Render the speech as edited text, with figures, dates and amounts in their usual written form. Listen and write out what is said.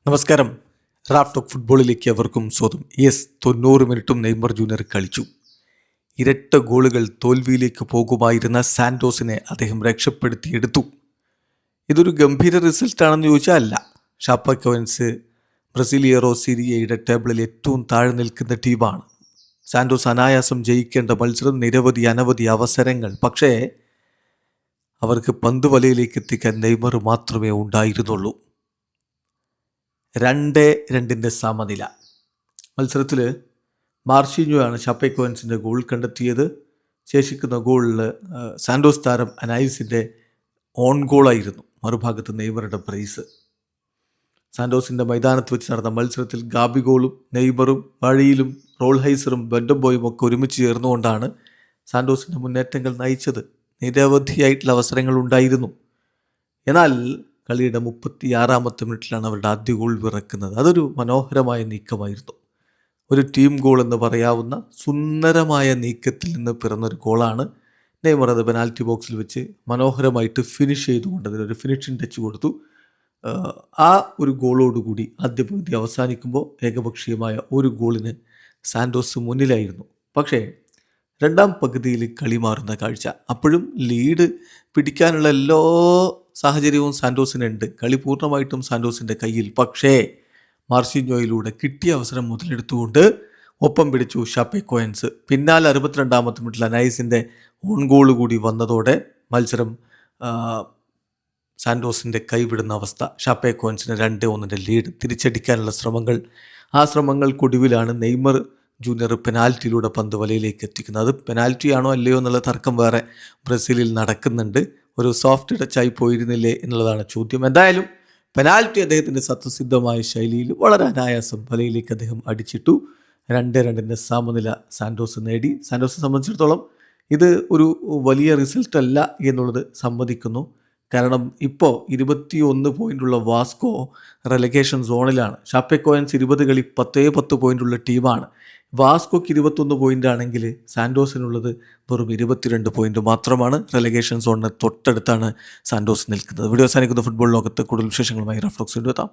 നമസ്കാരം. Raf talk ഫുട്ബോളിലേക്ക് അവർക്കും സ്വാഗതം. 90 മിനിറ്റും നെയ്മർ ജൂനിയർ കളിച്ചു. ഇരട്ട ഗോളുകൾ തോൽവിയിലേക്ക് പോകുമായിരുന്ന സാന്റോസിനെ അദ്ദേഹം രക്ഷപ്പെടുത്തിയെടുത്തു. ഇതൊരു ഗംഭീര റിസൾട്ടാണെന്ന് ചോദിച്ചാൽ അല്ല. ഷാപ്പക്കോവൻസ് ബ്രസീലിയറോ സിരിയയുടെ ടേബിളിൽ ഏറ്റവും താഴെ നിൽക്കുന്ന ടീമാണ്. സാന്റോസ് അനായാസം ജയിക്കേണ്ട മത്സരം, അനവധി അവസരങ്ങൾ. പക്ഷേ അവർക്ക് പന്ത് വലയിലേക്ക് എത്തിക്കാൻ നെയ്മർ മാത്രമേ ഉണ്ടായിരുന്നുള്ളൂ. 2-2 സമനില. മത്സരത്തിൽ മാർഷിഞ്ഞോ ആണ് ഷാപ്പക്കോവൻസിൻ്റെ ഗോൾ കണ്ടെത്തിയത്. ശേഷിക്കുന്ന ഗോളിൽ സാന്റോസ് താരം അനായിസിൻ്റെ ഓൺ ഗോളായിരുന്നു. മറുഭാഗത്ത് നെയ്മറുടെ ബ്രേസ്. സാന്റോസിൻ്റെ മൈതാനത്ത് വെച്ച് നടന്ന മത്സരത്തിൽ ഗാബിഗോളും നെയ്മറും വഴിയിലും റോൾഹൈസറും ബെൻഡംബോയും ഒക്കെ ഒരുമിച്ച് ചേർന്നുകൊണ്ടാണ് സാന്റോസിൻ്റെ മുന്നേറ്റങ്ങൾ നയിച്ചത്. നിരവധിയായിട്ടുള്ള അവസരങ്ങൾ ഉണ്ടായിരുന്നു. എന്നാൽ കളിയുടെ 36-ാമത്തെ മിനിറ്റിലാണ് അവരുടെ ആദ്യ ഗോൾ പിറക്കുന്നത്. അതൊരു മനോഹരമായ നീക്കമായിരുന്നു. ഒരു ടീം ഗോൾ എന്ന് പറയാവുന്ന സുന്ദരമായ നീക്കത്തിൽ നിന്ന് പിറന്നൊരു ഗോളാണ്. നെയ്മർ അത് പെനാൽറ്റി ബോക്സിൽ വെച്ച് മനോഹരമായിട്ട് ഫിനിഷ് ചെയ്തുകൊണ്ട് അതിനൊരു ഫിനിഷിംഗ് ടച്ച് കൊടുത്തു. ആ ഒരു ഗോളോടുകൂടി ആദ്യ പകുതി അവസാനിക്കുമ്പോൾ ഏകപക്ഷീയമായ ഒരു ഗോളിന് സാന്റോസ് മുന്നിലായിരുന്നു. പക്ഷേ രണ്ടാം പകുതിയിൽ കളി മാറുന്ന കാഴ്ച. അപ്പോഴും ലീഡ് പിടിക്കാനുള്ള എല്ലാ സാഹചര്യവും സാന്റോസിനുണ്ട്. കളി പൂർണ്ണമായിട്ടും സാന്റോസിൻ്റെ കയ്യിൽ. പക്ഷേ മാർഷിഞ്ഞോയിലൂടെ കിട്ടിയ അവസരം മുതലെടുത്തുകൊണ്ട് ഒപ്പം പിടിച്ചു ഷാപ്പക്കോവൻസ്. പിന്നാലെ 62-ാമത്തെ മിനിറ്റിൽ അനായിസിൻ്റെ ഓൺ ഗോൾ കൂടി വന്നതോടെ മത്സരം സാന്റോസിൻ്റെ കൈവിടുന്ന അവസ്ഥ. ഷാപ്പക്കോവൻസിന് 2-1 ലീഡ്. തിരിച്ചടിക്കാനുള്ള ശ്രമങ്ങൾ. ആ ശ്രമങ്ങൾക്കൊടുവിലാണ് നെയ്മർ ജൂനിയർ പെനാൽറ്റിയിലൂടെ പന്ത് വലയിലേക്ക് എത്തിക്കുന്നത്. അത് പെനാൽറ്റിയാണോ അല്ലയോ എന്നുള്ള തർക്കം വേറെ ബ്രസീലിൽ നടക്കുന്നുണ്ട്. ഒരു സോഫ്റ്റ് ടച്ചായി പോയിരുന്നില്ലേ എന്നുള്ളതാണ് ചോദ്യം. എന്തായാലും പെനാൽറ്റി അദ്ദേഹത്തിൻ്റെ സത്യസിദ്ധമായ ശൈലിയിൽ വളരെ അനായാസം വലയിലേക്ക് അദ്ദേഹം അടിച്ചിട്ടു. 2-2 സമനില സാന്റോസ് നേടി. സാന്റോസിനെ സംബന്ധിച്ചിടത്തോളം ഇത് ഒരു വലിയ റിസൾട്ട് അല്ല എന്നുള്ളത് സമ്മതിക്കുന്നു. കാരണം ഇപ്പോൾ 21 പോയിൻ്റുള്ള വാസ്കോ റെലഗേഷൻ സോണിലാണ്. ഷാപ്പക്കോവൻസ് 20 കളി 10 പോയിൻ്റുള്ള ടീമാണ്. വാസ്കോയ്ക്ക് 21 പോയിൻ്റ് ആണെങ്കിൽ സാന്റോസിനുള്ളത് വെറും 22 പോയിൻ്റ് മാത്രമാണ്. റെലഗേഷൻ സോണിന് തൊട്ടടുത്താണ് സാന്റോസ് നിൽക്കുന്നത്. വീഡിയോ അവസാനിക്കുന്ന ഫുട്ബോൾ ലോകത്ത് കൂടുതൽ വിശേഷങ്ങളുമായി റാഫ് ടോക്സിൽ എത്താം.